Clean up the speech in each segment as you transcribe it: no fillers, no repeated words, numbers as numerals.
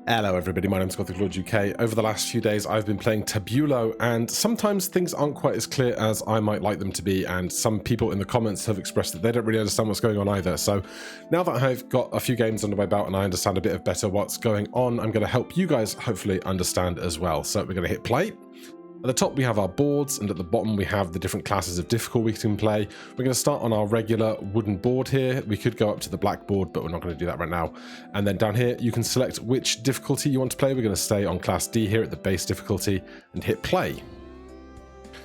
Hello everybody, my name's Gothic Lord UK. Over the last few days I've been playing Tabulo, and sometimes things aren't quite as clear as I might like them to be, and some people in the comments have expressed that they don't really understand what's going on either. So now that I've got a few games under my belt and I understand a bit better what's going on, I'm going to help you guys hopefully understand as well. So we're going to hit play. At the top we have our boards, and at the bottom we have the different classes of difficulty we can play. We're going to start on our regular wooden board here. We could go up to the black board, but we're not going to do that right now. And then down here you can select which difficulty you want to play. We're going to stay on class D here at the base difficulty and hit play.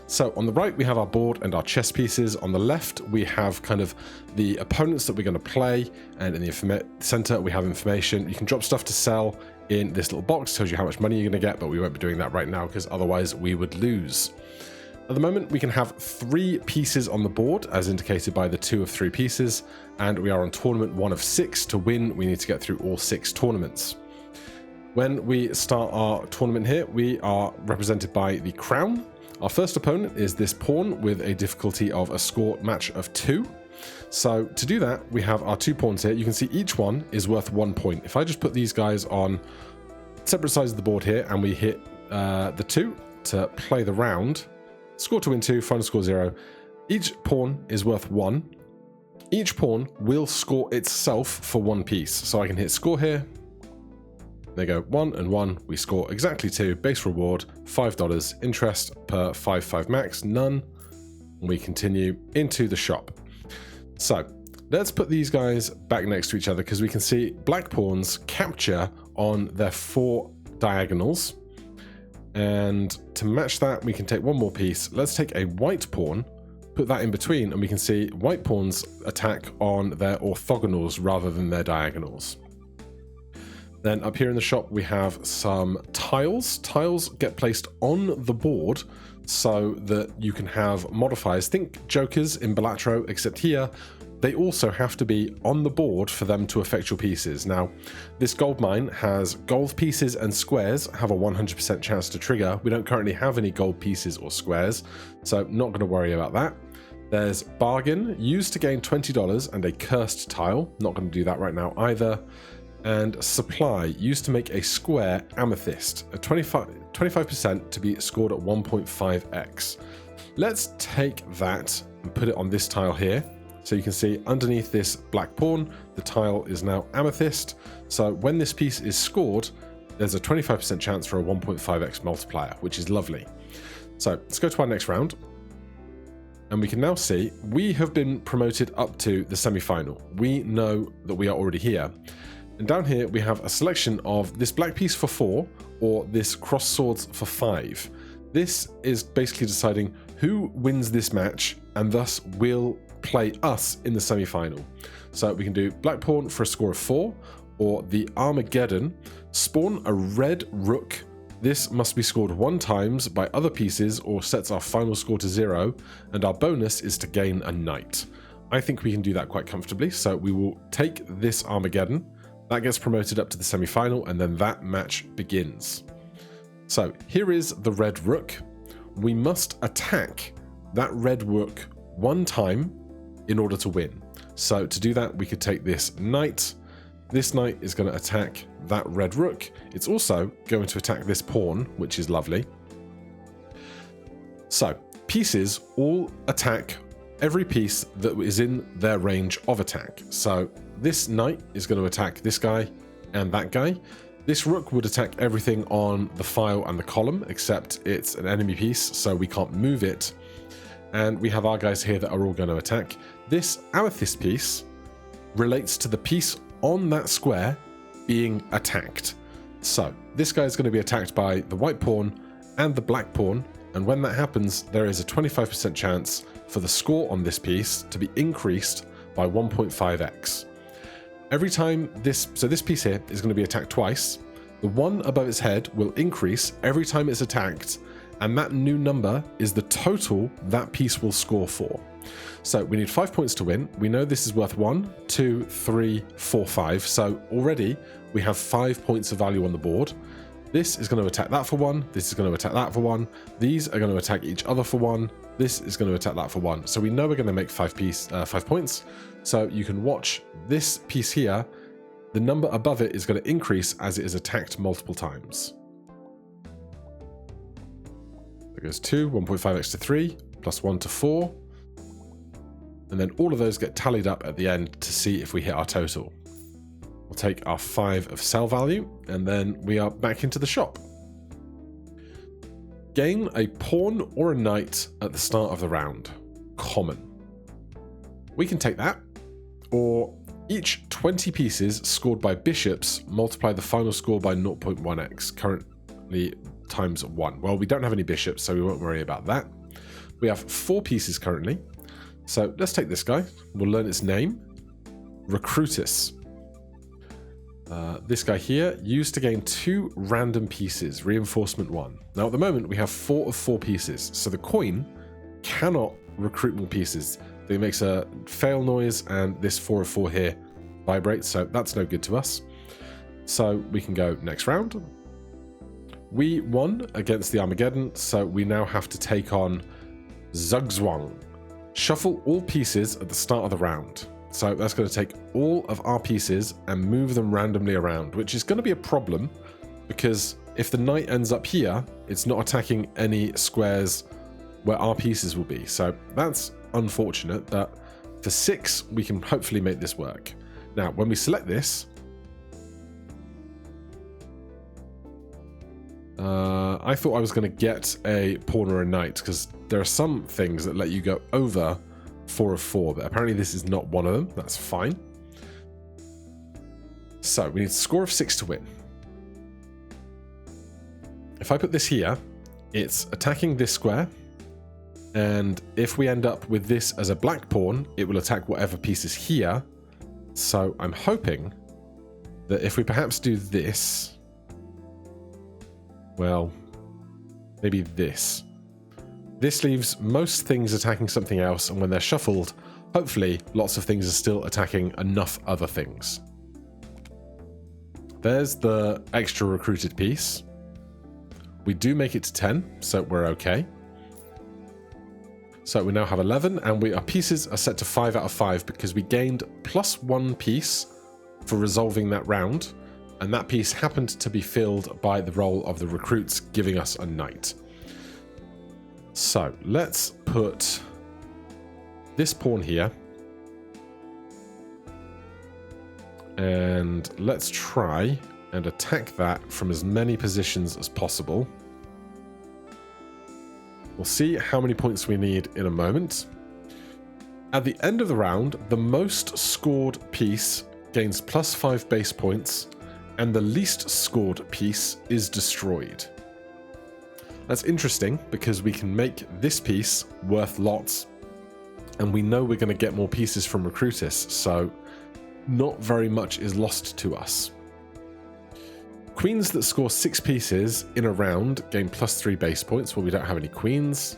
So on the right we have our board and our chess pieces. On the left we have kind of the opponents that we're going to play, and in the center we have information. You can drop stuff to sell in this little box, tells you how much money you're going to get, but we won't be doing that right now because otherwise we would lose. At the moment we can have 3 pieces on the board as indicated by the 2 of 3 pieces, and we are on tournament 1 of 6. To win we need to get through all 6 tournaments. When we start our tournament here we are represented by the crown. Our first opponent is this pawn with a difficulty of a score match of 2. So to do that, we have our 2 pawns here. You can see each one is worth 1 point. If I just put these guys on separate sides of the board here and we hit the 2 to play the round, score to win 2, final score 0. Each pawn is worth 1. Each pawn will score itself for 1 piece. So I can hit score here. They go 1 and 1. We score exactly 2. Base reward $5. Interest per 5 max, none. We continue into the shop. So let's put these guys back next to each other because we can see black pawns capture on their 4 diagonals. And to match that, we can take one more piece. Let's take a white pawn, put that in between, and we can see white pawns attack on their orthogonals rather than their diagonals. Then up here in the shop, we have some tiles. Tiles get placed on the board so that you can have modifiers. Think jokers in Balatro, except here, they also have to be on the board for them to affect your pieces. Now, this gold mine has gold pieces and squares have a 100% chance to trigger. We don't currently have any gold pieces or squares, so not going to worry about that. There's bargain, used to gain $20, and a cursed tile. Not going to do that right now either. And supply, used to make a square amethyst, a 25% to be scored at 1.5x. Let's take that and put it on this tile here. So you can see underneath this black pawn, the tile is now amethyst. So when this piece is scored, there's a 25% chance for a 1.5x multiplier, which is lovely. So let's go to our next round. And we can now see we have been promoted up to the semi-final. We know that we are already here. And down here we have a selection of this black piece for 4 or this cross swords for 5. This is basically deciding who wins this match and thus will play us in the semi-final. So we can do black pawn for a score of 4, or the Armageddon, spawn a red rook. This must be scored 1 time by other pieces or sets our final score to 0, and our bonus is to gain a knight. I think we can do that quite comfortably, so we will take this Armageddon. That gets promoted up to the semi-final, and then that match begins. So here is the red rook. We must attack that red rook 1 time in order to win. So to do that, we could take this knight. This knight is going to attack that red rook. It's also going to attack this pawn, which is lovely. So pieces all attack every piece that is in their range of attack. So this knight is going to attack this guy and that guy. This rook would attack everything on the file and the column, except it's an enemy piece, so we can't move it. And we have our guys here that are all going to attack. This amethyst piece relates to the piece on that square being attacked. So this guy is going to be attacked by the white pawn and the black pawn, and when that happens, there is a 25% chance for the score on this piece to be increased by 1.5x. Every time this piece here is going to be attacked twice. The one above its head will increase every time it's attacked, and that new number is the total that piece will score for. So we need 5 points to win. We know this is worth 1, 2, 3, 4, 5. So already we have 5 points of value on the board. This is going to attack that for 1. This is going to attack that for 1. These are going to attack each other for 1. This is going to attack that for 1. So we know we're going to make 5 points. So you can watch this piece here the number above it is going to increase as it is attacked multiple times. There goes 2, 1.5x to 3, plus 1 to 4. And then all of those get tallied up at the end to see if we hit our total. We'll take our 5 of sell value, and then we are back into the shop. Gain a pawn or a knight at the start of the round. Common. We can take that, or each 20 pieces scored by bishops multiply the final score by 0.1x, currently times 1. Well, we don't have any bishops, so we won't worry about that. We have 4 pieces currently, so let's take this guy. We'll learn its name. Recruitus. This guy here, used to gain 2 random pieces, reinforcement 1. Now at the moment we have 4 of 4 pieces, so the coin cannot recruit more pieces. It makes a fail noise, and this 4 of 4 here vibrates, so that's no good to us. So we can go next round. We won against the Armageddon, so we now have to take on Zugzwang. Shuffle all pieces at the start of the round. So that's going to take all of our pieces and move them randomly around, which is going to be a problem because if the knight ends up here, it's not attacking any squares where our pieces will be. So that's unfortunate, but for 6, we can hopefully make this work. Now, when we select this, I thought I was going to get a pawn or a knight because there are some things that let you go over 4 of 4, but apparently this is not one of them. That's fine. So we need a score of 6 to win. If I put this here, it's attacking this square, and if we end up with this as a black pawn, it will attack whatever piece is here. So I'm hoping that if we perhaps do this, well, maybe this. This leaves most things attacking something else, and when they're shuffled, hopefully lots of things are still attacking enough other things. There's the extra recruited piece. We do make it to 10, so we're okay. So we now have 11, and our pieces are set to 5 out of 5 because we gained +1 piece for resolving that round, and that piece happened to be filled by the role of the recruits, giving us a knight. So let's put this pawn here, and let's try and attack that from as many positions as possible. We'll see how many points we need in a moment. At the end of the round, the most scored piece gains +5 base points, and the least scored piece is destroyed. That's interesting because we can make this piece worth lots, and we know we're going to get more pieces from Recruitus, so not very much is lost to us. Queens that score 6 pieces in a round gain +3 base points. Well, we don't have any queens.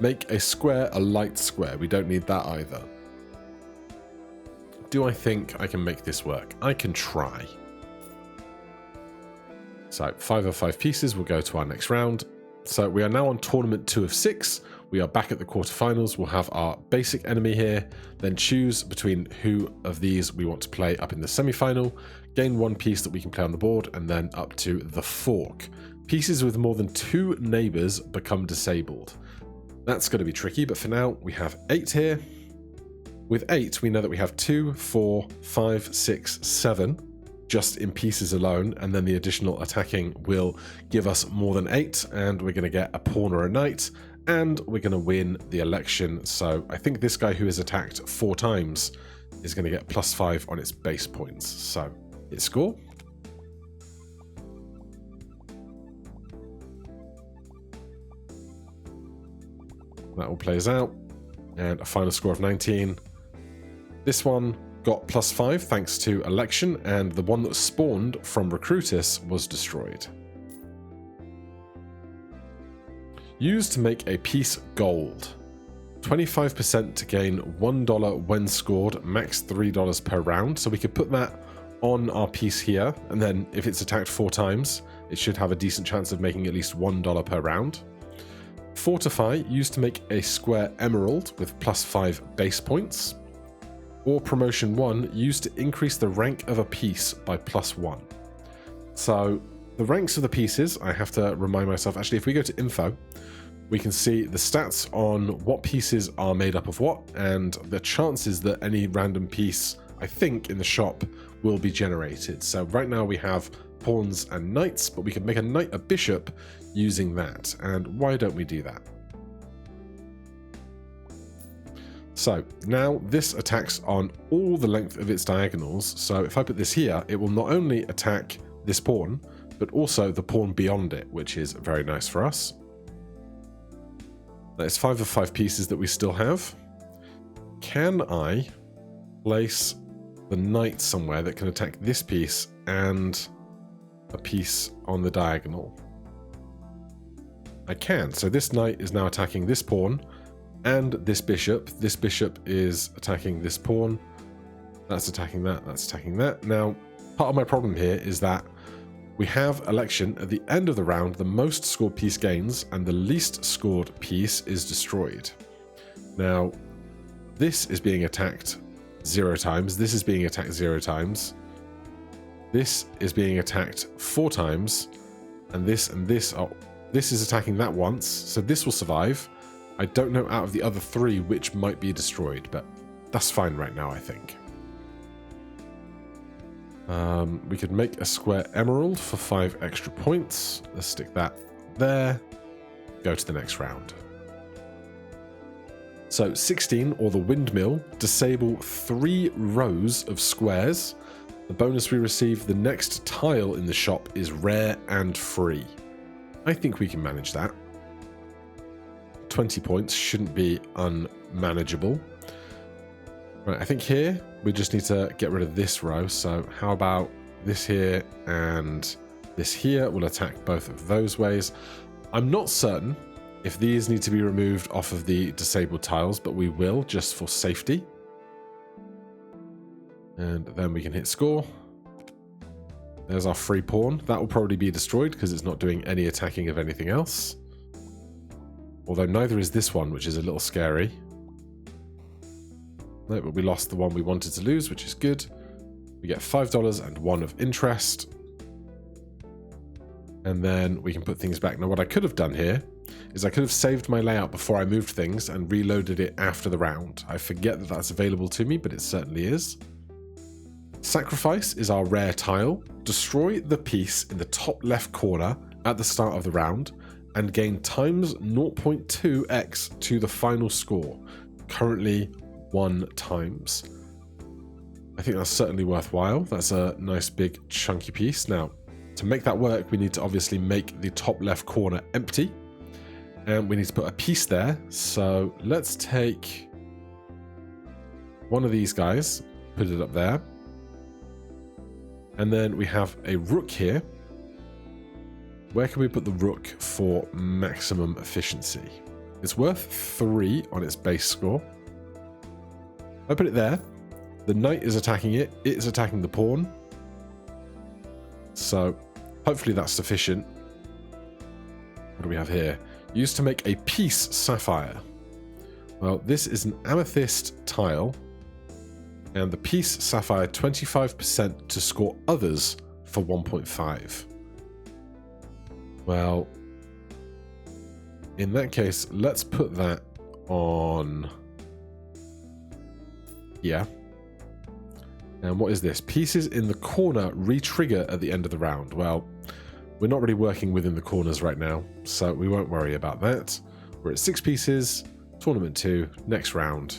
Make a square a light square. We don't need that either. Do I think I can make this work? I can try. So 5 of 5 pieces will go to our next round. So we are now on tournament 2 of 6. We are back at the quarterfinals. We'll have our basic enemy here, then choose between who of these we want to play up in the semi-final, gain 1 piece that we can play on the board, and then up to the fork. Pieces with more than 2 neighbors become disabled. That's going to be tricky, but for now we have 8 here. With 8, we know that we have 2, 4, 5, 6, 7. Just in pieces alone, and then the additional attacking will give us more than 8, and we're going to get a pawn or a knight, and we're going to win the election. So I think this guy who is attacked 4 times is going to get +5 on its base points. So hit score. That all plays out, and a final score of 19. This one got +5 thanks to election, and the one that spawned from Recruitus was destroyed. Used to make a piece gold. 25% to gain $1 when scored, max $3 per round. So we could put that on our piece here, and then if it's attacked 4 times, it should have a decent chance of making at least $1 per round. Fortify, used to make a square emerald with +5 base points. or promotion 1 used to increase the rank of a piece by +1. So the ranks of the pieces, I have to remind myself, actually if we go to info, we can see the stats on what pieces are made up of what, and the chances that any random piece, I think, in the shop will be generated. So right now we have pawns and knights, but we can make a knight a bishop using that. And why don't we do that? So now this attacks on all the length of its diagonals. So if I put this here, it will not only attack this pawn, but also the pawn beyond it, which is very nice for us. That's 5 of 5 pieces that we still have. Can I place the knight somewhere that can attack this piece and a piece on the diagonal? I can. So this knight is now attacking this pawn and this bishop. This bishop is attacking this pawn. That's attacking that. That's attacking that. Now, part of my problem here is that we have election at the end of the round. The most scored piece gains and the least scored piece is destroyed. Now, this is being attacked 0 times. This is being attacked 0 times. This is being attacked 4 times. And this this is attacking that once. So this will survive. I don't know out of the other 3 which might be destroyed, but that's fine right now, I think. We could make a square emerald for 5 extra points. Let's stick that there. Go to the next round. So 16, or the windmill, disable 3 rows of squares. The bonus we receive, the next tile in the shop is rare and free. I think we can manage that. 20 points shouldn't be unmanageable. Right, I think here we just need to get rid of this row. So how about this here and this here will attack both of those ways. I'm not certain if these need to be removed off of the disabled tiles, but we will just for safety. And then we can hit score. There's our free pawn. That will probably be destroyed because it's not doing any attacking of anything else. Although neither is this one, which is a little scary. No, but we lost the one we wanted to lose, which is good. We get $5 and 1 of interest. And then we can put things back. Now, what I could have done here is I could have saved my layout before I moved things and reloaded it after the round. I forget that that's available to me, but it certainly is. Sacrifice is our rare tile. Destroy the piece in the top left corner at the start of the round and gain times 0.2x to the final score. Currently 1 times. I think that's certainly worthwhile. That's a nice big chunky piece. Now, to make that work, we need to obviously make the top left corner empty. And we need to put a piece there. So let's take one of these guys, put it up there. And then we have a rook here. Where can we put the rook for maximum efficiency? It's worth 3 on its base score. I put it there. The knight is attacking it. It's attacking the pawn. So hopefully that's sufficient. What do we have here? Used to make a piece sapphire. Well, this is an amethyst tile. And the piece sapphire 25% to score others for 1.5. Well, in that case, let's put that on here. And what is this? Pieces in the corner re-trigger at the end of the round. Well, we're not really working within the corners right now, so we won't worry about that. We're at 6 pieces, tournament 2, next round.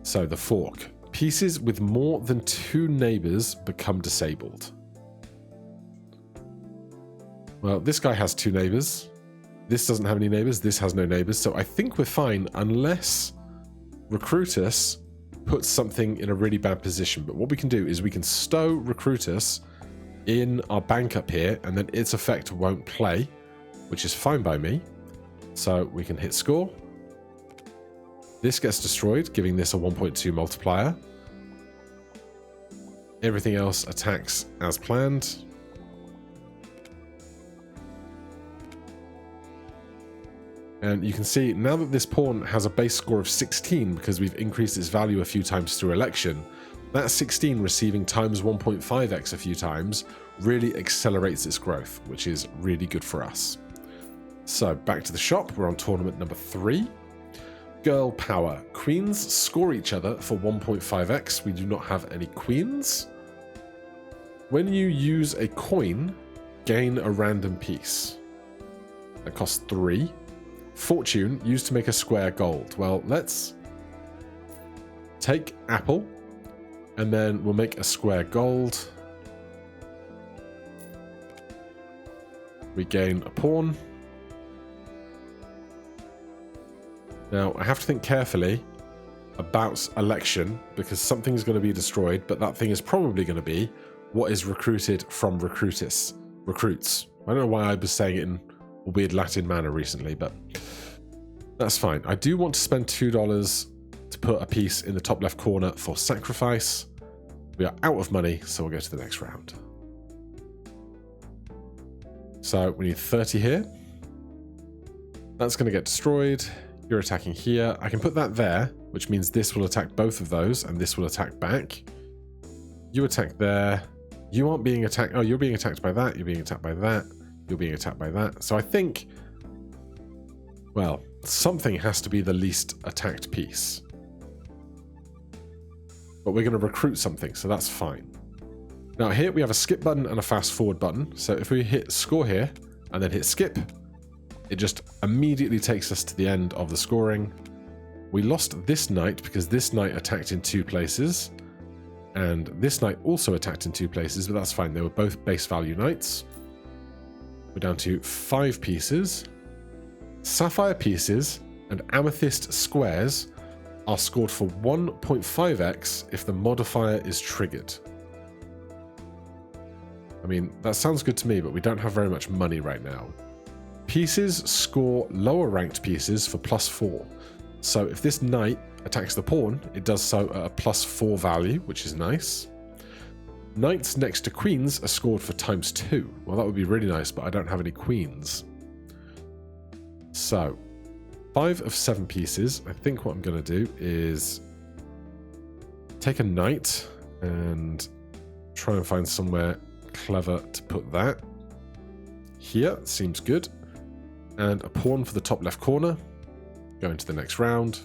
So the fork. Pieces with more than 2 neighbors become disabled. Well, this guy has 2 neighbors. This doesn't have any neighbors. This has no neighbors. So I think we're fine unless Recruitus puts something in a really bad position. But what we can do is we can stow Recruitus in our bank up here, and then its effect won't play, which is fine by me. So we can hit score. This gets destroyed, giving this a 1.2 multiplier. Everything else attacks as planned. And you can see now that this pawn has a base score of 16 because we've increased its value a few times through election, that 16 receiving times 1.5x a few times really accelerates its growth, which is really good for us. So back to the shop, we're on tournament number 3. Girl power. Queens score each other for 1.5x. We do not have any queens. When you use a coin, gain a random piece. That costs 3. Fortune, used to make a square gold. Well, let's take apple, and then we'll make a square gold. We gain a pawn. Now, I have to think carefully about election, because something's going to be destroyed, but that thing is probably going to be what is recruited from recruits. I don't know why I was saying it in a weird Latin manner recently, but that's fine. I do want to spend $2 to put a piece in the top left corner for sacrifice. We are out of money, so we'll go to the next round. So we need 30 here. That's going to get destroyed. You're attacking here. I can put that there, which means this will attack both of those, and this will attack back. You attack there. You aren't being attacked. Oh, you're being attacked by that. You're being attacked by that. You're being attacked by that. So I think, well, something has to be the least attacked piece. But we're going to recruit something, so that's fine. Now here we have a skip button and a fast forward button. So if we hit score here and then hit skip, it just immediately takes us to the end of the scoring. We lost this knight because this knight attacked in 2 places. And this knight also attacked in 2 places, but that's fine. They were both base value knights. We're down to 5 pieces. Sapphire pieces and amethyst squares are scored for 1.5x if the modifier is triggered. I mean, that sounds good to me, but we don't have very much money right now. Pieces score lower ranked pieces for +4. So if this knight attacks the pawn, it does so at a +4 value, which is nice. Knights next to queens are scored for ×2. Well, that would be really nice, but I don't have any queens. So 5 of 7 pieces. I think what I'm going to do is take a knight and try and find somewhere clever to put that. Here seems good. And a pawn for the top left corner. Go into the next round.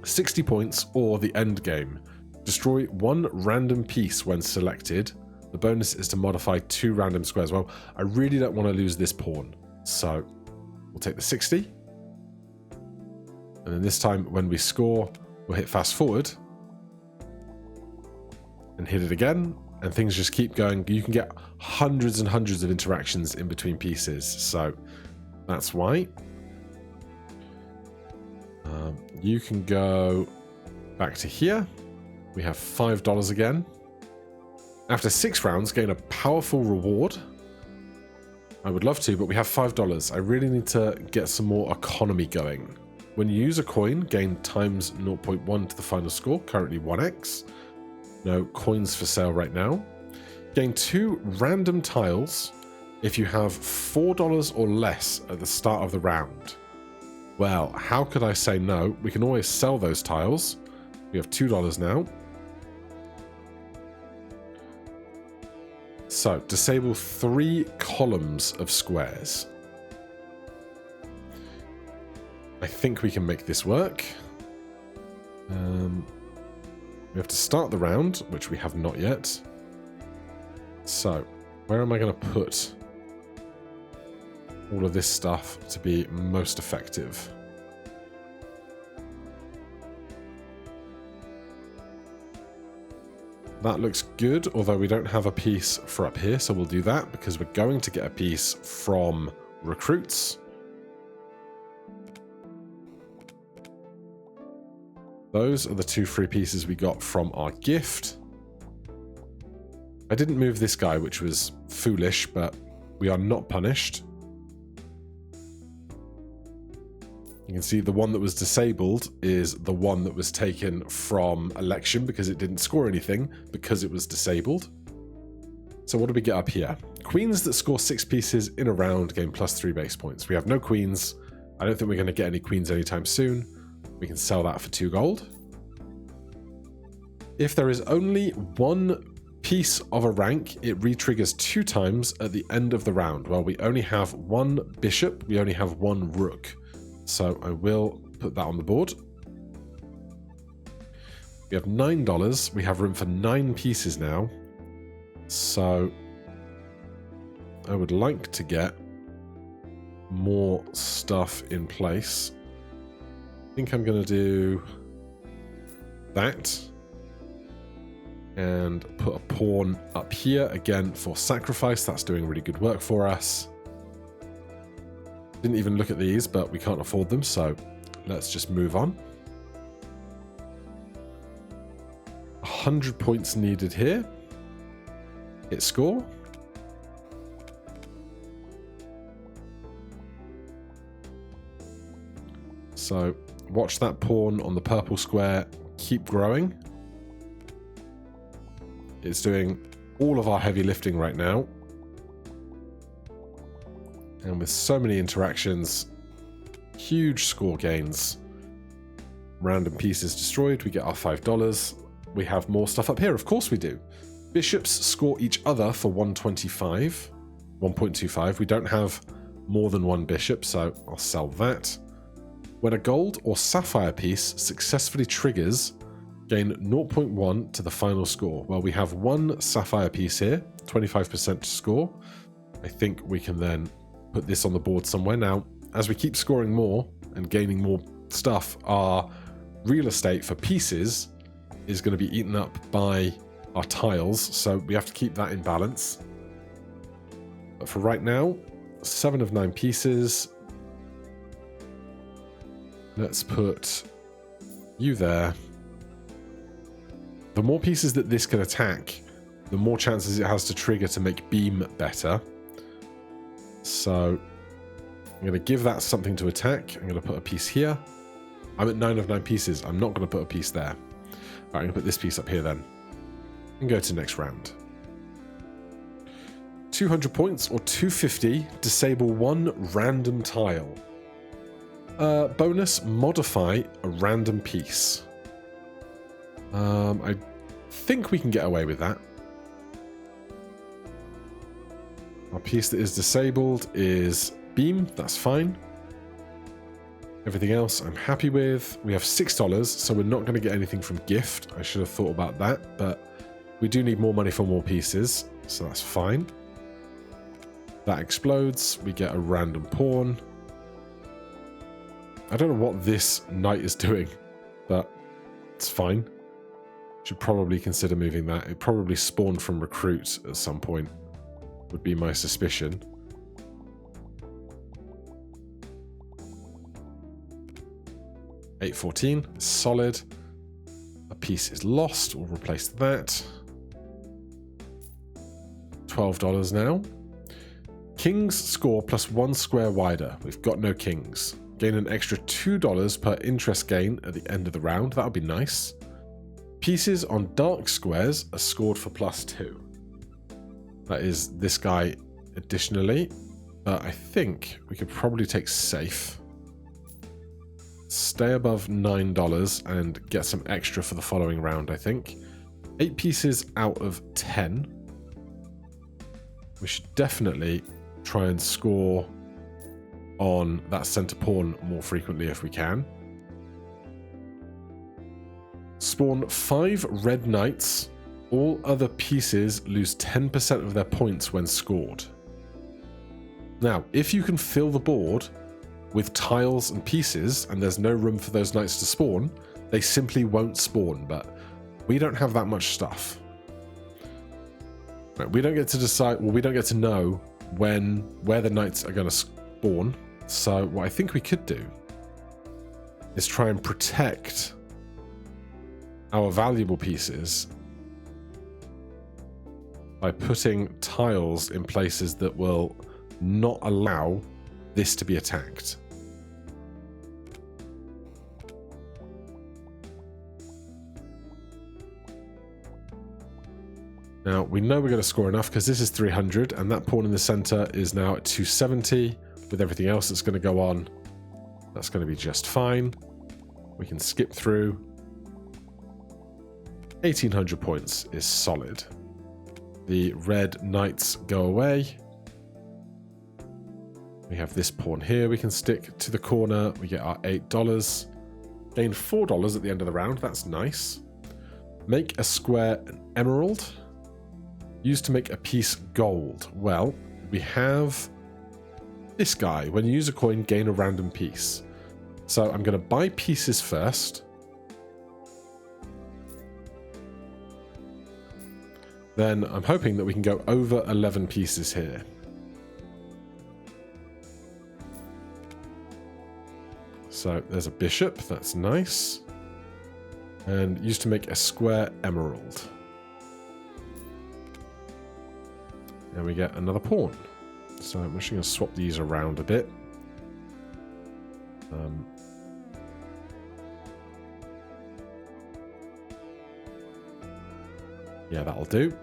60 points or the end game. Destroy 1 random piece when selected. The bonus is to modify 2 random squares. Well, I really don't want to lose this pawn. So we'll take the 60. And then this time when we score, we'll hit fast forward. And hit it again. And things just keep going. You can get hundreds and hundreds of interactions in between pieces. So that's why. You can go back to here. We have $5 again. After 6 rounds, gain a powerful reward. I would love to, but we have $5. I really need to get some more economy going. When you use a coin, gain times 0.1 to the final score, currently 1x. No coins for sale right now. Gain 2 random tiles if you have $4 or less at the start of the round. Well, how could I say no? We can always sell those tiles. We have $2 now. So, disable 3 columns of squares. I think we can make this work. We have to start the round, which we have not yet. So, where am I going to put all of this stuff to be most effective? That looks good, although we don't have a piece for up here, so we'll do that because we're going to get a piece from recruits. Those are the 2 free pieces we got from our gift. I didn't move this guy, which was foolish, but we are not punished. You can see the one that was disabled is the one that was taken from election because it didn't score anything because it was disabled. So what do we get up here? Queens that score 6 pieces in a round gain +3 base points. We have no queens, I don't think we're going to get any queens anytime soon. We can sell that for 2 gold. If there is only one piece of a rank, it re-triggers 2 times at the end of the round. Well, we only have 1 bishop, we only have 1 rook. So I will put that on the board. We have $9. We have room for 9 pieces now. So I would like to get more stuff in place. I think I'm going to do that. And put a pawn up here, again, for sacrifice. That's doing really good work for us. Didn't even look at these, but we can't afford them, so let's just move on. 100 points needed here. Hit score. So watch that pawn on the purple square keep growing. It's doing all of our heavy lifting right now. And with so many interactions, huge score gains. Random pieces destroyed, we get our $5. We have more stuff up here, of course we do. Bishops score each other for 125, 1.25. We don't have more than 1 bishop, so I'll sell that. When a gold or sapphire piece successfully triggers, gain 0.1 to the final score. Well, we have 1 sapphire piece here, 25% score. I think we can then put this on the board somewhere. Now, as we keep scoring more and gaining more stuff, our real estate for pieces is going to be eaten up by our tiles, so we have to keep that in balance. But for right now, 7 of 9 pieces. Let's put you there. The more pieces that this can attack, the more chances it has to trigger to make beam better. So I'm going to give that something to attack. I'm going to put a piece here. I'm at 9 of 9 pieces. I'm not going to put a piece there. All right, I'm going to put this piece up here then. And go to next round. 200 points or 250. Disable 1 random tile. Bonus, modify a random piece. I think we can get away with that. Our piece that is disabled is beam. That's fine. Everything else I'm happy with. We have $6, so we're not going to get anything from gift. I should have thought about that, but we do need more money for more pieces, so that's fine. That explodes. We get a random pawn. I don't know what this knight is doing, but it's fine. Should probably consider moving that. It probably spawned from recruit at some point, would be my suspicion. $8.14, solid. A piece is lost, we'll replace that. $12 now. Kings score plus 1 square wider. We've got no kings. Gain an extra $2 per interest gain at the end of the round. That would be nice. Pieces on dark squares are scored for plus 2. That is this guy additionally. But I think we could probably take safe. Stay above $9 and get some extra for the following round, I think. 8 pieces out of 10. We should definitely try and score on that center pawn more frequently if we can. Spawn 5 red knights. All other pieces lose 10% of their points when scored. Now, if you can fill the board with tiles and pieces and there's no room for those knights to spawn, they simply won't spawn, but we don't have that much stuff. Right, we don't get to decide, well, we don't get to know where the knights are going to spawn. So what I think we could do is try and protect our valuable pieces by putting tiles in places that will not allow this to be attacked. Now, we know we're going to score enough because this is 300 and that pawn in the center is now at 270 with everything else that's going to go on. That's going to be just fine. We can skip through. 1800 points is solid. The red knights go away. We have this pawn here we can stick to the corner. We get our $8. Gain $4 at the end of the round. That's nice. Make a square an emerald. Used to make a piece gold. Well, we have this guy. When you use a coin, gain a random piece. So I'm going to buy pieces first. Then I'm hoping that we can go over 11 pieces here. So there's a bishop, that's nice. And used to make a square emerald. And we get another pawn. So I'm just going to swap these around a bit. Yeah, that'll do.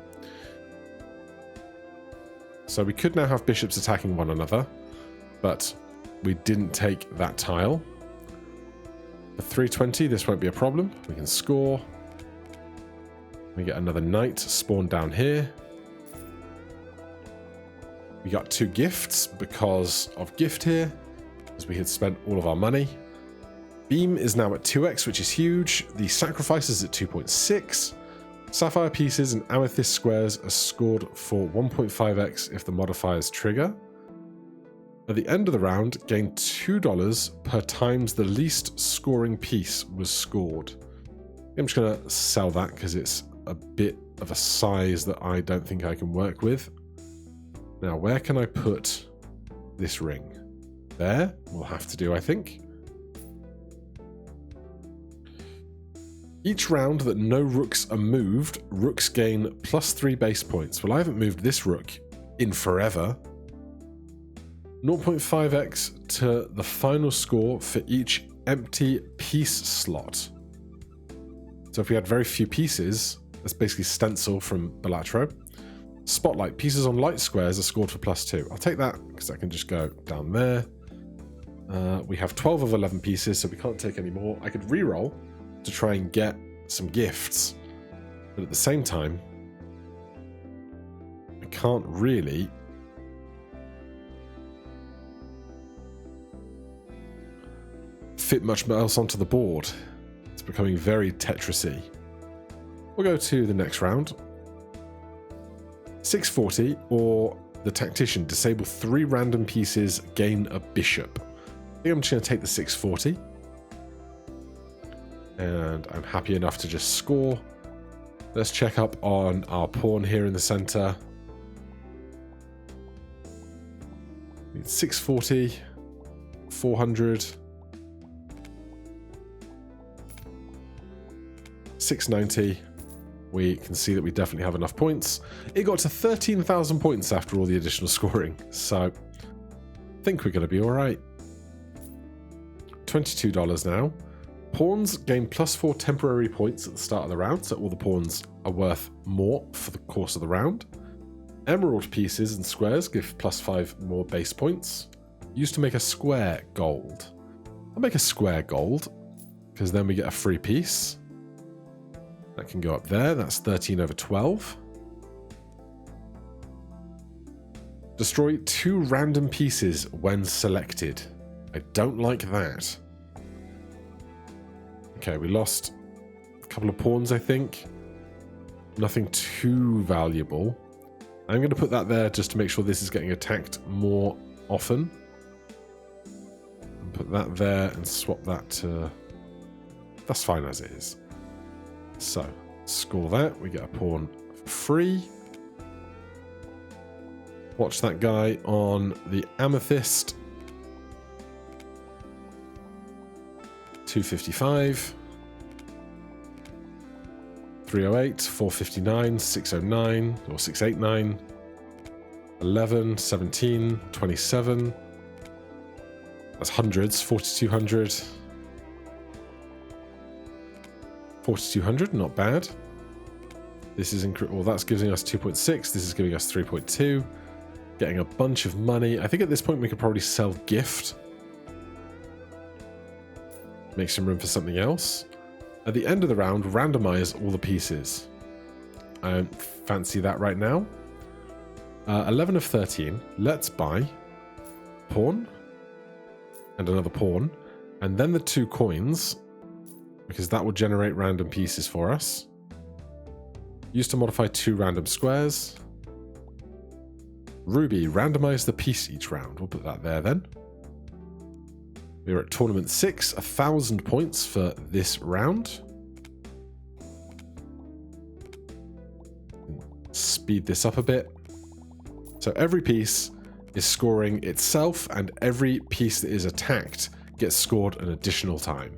So we could now have bishops attacking one another, but we didn't take that tile. For 320, this won't be a problem. We can score. We get another knight spawned down here. We got 2 gifts because of gift here, because we had spent all of our money. Beam is now at 2x, which is huge. The sacrifice is at 2.6. Sapphire pieces and amethyst squares are scored for 1.5x if the modifiers trigger. At the end of the round, gain $2 per times the least scoring piece was scored. I'm just going to sell that because it's a bit of a size that I don't think I can work with. Now, where can I put this ring? There will have to do, I think. Each round that no rooks are moved, rooks gain +3 base points. Well, I haven't moved this rook in forever. 0.5x to the final score for each empty piece slot. So if we had very few pieces, that's basically stencil from Balatro. Spotlight, pieces on light squares are scored for +2. I'll take that because I can just go down there. We have 12 of 11 pieces, so we can't take any more. I could re-roll to try and get some gifts, but at the same time, I can't really fit much else onto the board. It's becoming very Tetris-y. We'll go to the next round. 640, or the tactician, disable 3 random pieces, gain a bishop. I think I'm just going to take the 640. And I'm happy enough to just score. Let's check up on our pawn here in the center. 640, 400, 690. We can see that we definitely have enough points. It got to 13,000 points after all the additional scoring, so I think we're going to be all right. $22 now. Pawns gain +4 temporary points at the start of the round, so all the pawns are worth more for the course of the round. Emerald pieces and squares give +5 more base points. Used to make a square gold. I'll make a square gold, because then we get a free piece. That can go up there. That's 13/12. Destroy 2 random pieces when selected. I don't like that. Okay, we lost a couple of pawns, I think. Nothing too valuable. I'm going to put that there just to make sure this is getting attacked more often. And put that there and swap that to... That's fine as it is. So, score that. We get a pawn for free. Watch that guy on the amethyst. 255. 308, 459, 609, or 689. 11, 17, 27. That's hundreds, 4,200. 4,200, not bad. This is well, that's giving us 2.6. This is giving us 3.2. Getting a bunch of money. I think at this point we could probably sell gift. Make some room for something else. At the end of the round, randomize all the pieces. I don't fancy that right now. 11 of 13. Let's buy pawn and another pawn, and then the 2 coins, because that will generate random pieces for us. Use to modify 2 random squares. Ruby, randomize the piece each round. We'll put that there then. We're at tournament 6, 1,000 points for this round. Speed this up a bit. So every piece is scoring itself, and every piece that is attacked gets scored an additional time.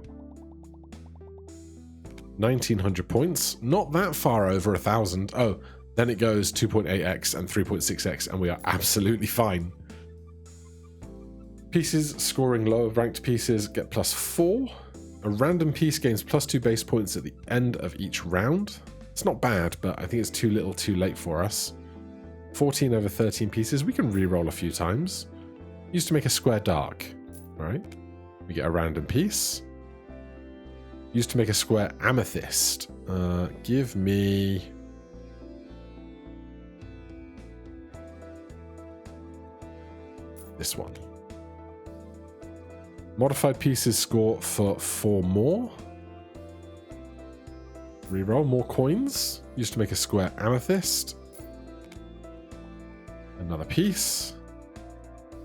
1,900 points, not that far over 1,000. Oh, then it goes 2.8x and 3.6x, and we are absolutely fine. Pieces scoring lower ranked pieces get +4. A random piece gains +2 base points at the end of each round. It's not bad, but I think it's too little too late for us. 14 over 13 pieces, we can re-roll a few times. Used to make a square dark. Alright, we get a random piece. Used to make a square amethyst. Give me... this one. Modified pieces score for 4 more. Reroll more coins. Used to make a square amethyst. Another piece.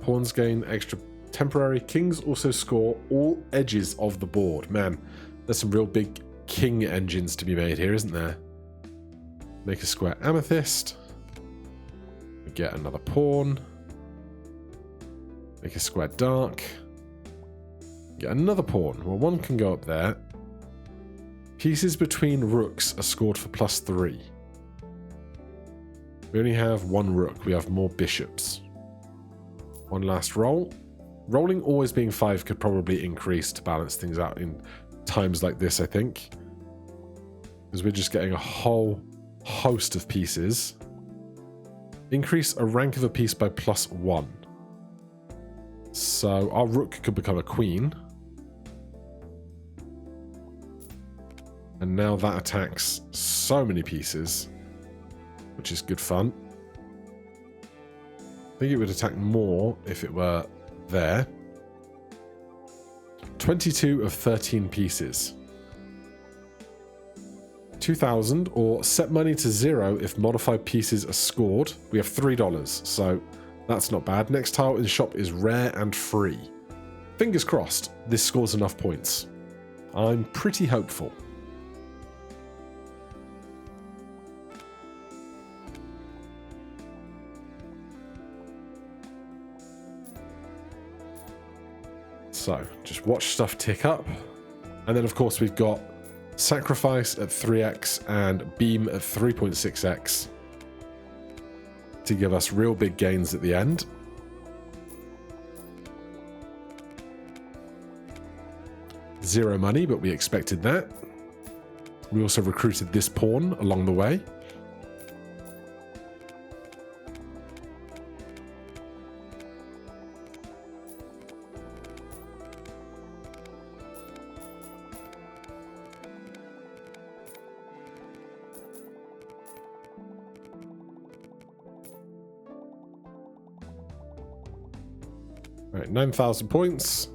Pawns gain extra temporary. Kings also score all edges of the board. Man, there's some real big king engines to be made here, isn't there? Make a square amethyst. We get another pawn. Make a square dark. Get another pawn. Well, one can go up there. Pieces between rooks are scored for +3. We only have 1 rook. We have more bishops. One last roll. Rolling always being 5 could probably increase to balance things out in times like this, I think. Because we're just getting a whole host of pieces. Increase a rank of a piece by +1. So our rook could become a queen. And now that attacks so many pieces, which is good fun. I think it would attack more if it were there. 22 of 13 pieces. 2,000, or set money to 0 if modified pieces are scored. We have $3, so that's not bad. Next tile in the shop is rare and free. Fingers crossed this scores enough points. I'm pretty hopeful. So, just watch stuff tick up. And then, of course, we've got Sacrifice at 3x and Beam at 3.6x to give us real big gains at the end. Zero money, but we expected that. We also recruited this pawn along the way. Right, 9,000 points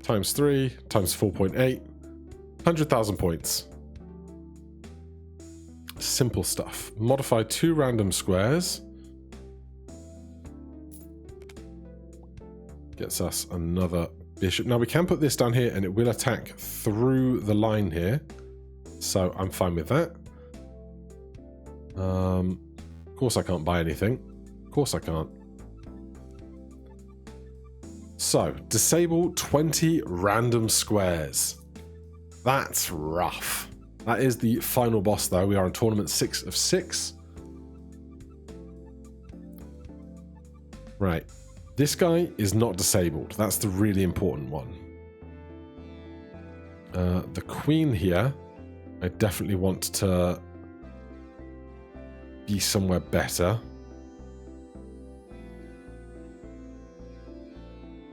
times 3 times 4.8, 100,000 points. Simple stuff. Modify 2 random squares. Gets us another bishop. Now we can put this down here and it will attack through the line here. So I'm fine with that. Of course I can't buy anything. Of course I can't. So, disable 20 random squares. That's rough. That is the final boss, though. We are in tournament 6 of 6. Right. This guy is not disabled. That's the really important one. The queen here, I definitely want to be somewhere better.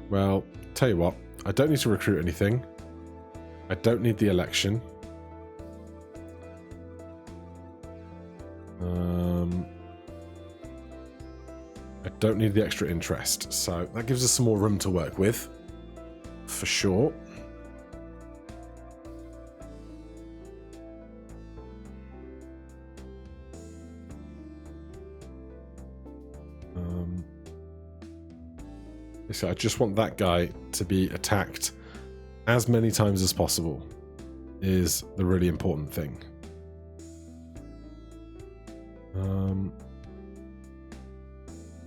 Well, tell you what, I don't need to recruit anything. I don't need the election. I don't need the extra interest, so that gives us some more room to work with, for sure. So I just want that guy to be attacked as many times as possible, is the really important thing.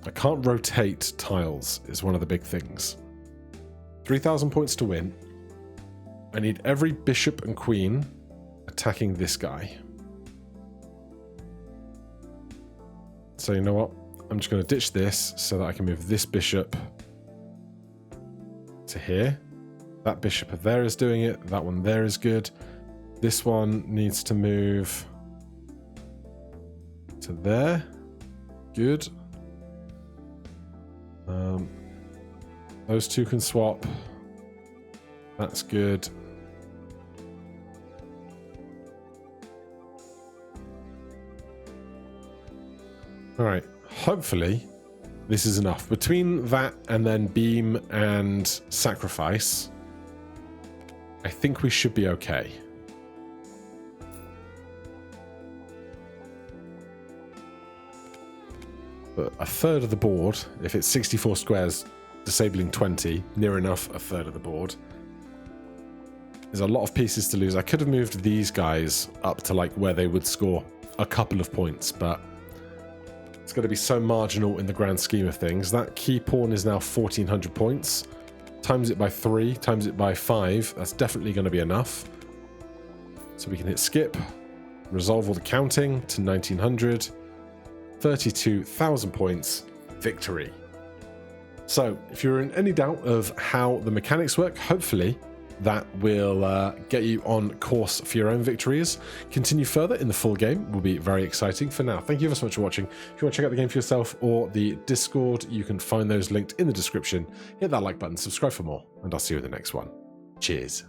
I can't rotate tiles, is one of the big things. 3,000 points to win. I need every bishop and queen attacking this guy. So you know what? I'm just going to ditch this so that I can move this bishop to here. That bishop there is doing it. That one there is good. This one needs to move to there. Good. Those two can swap. That's good. All right. Hopefully, this is enough. Between that and then beam and sacrifice, I think we should be okay. But a third of the board, if it's 64 squares, disabling 20, near enough a third of the board. There's a lot of pieces to lose. I could have moved these guys up to like where they would score a couple of points, but it's going to be so marginal in the grand scheme of things. That key pawn is now 1,400 points. Times it by 3, times it by 5. That's definitely going to be enough. So we can hit skip, resolve all the counting to 1,900. 32,000 points, victory. So if you're in any doubt of how the mechanics work, hopefully that will get you on course for your own victories. Continue further in the full game will be very exciting. For now, thank you so much for watching. If you want to check out the game for yourself or the Discord, you can find those linked in the description. Hit that like button, subscribe for more, and I'll see you in the next one. Cheers.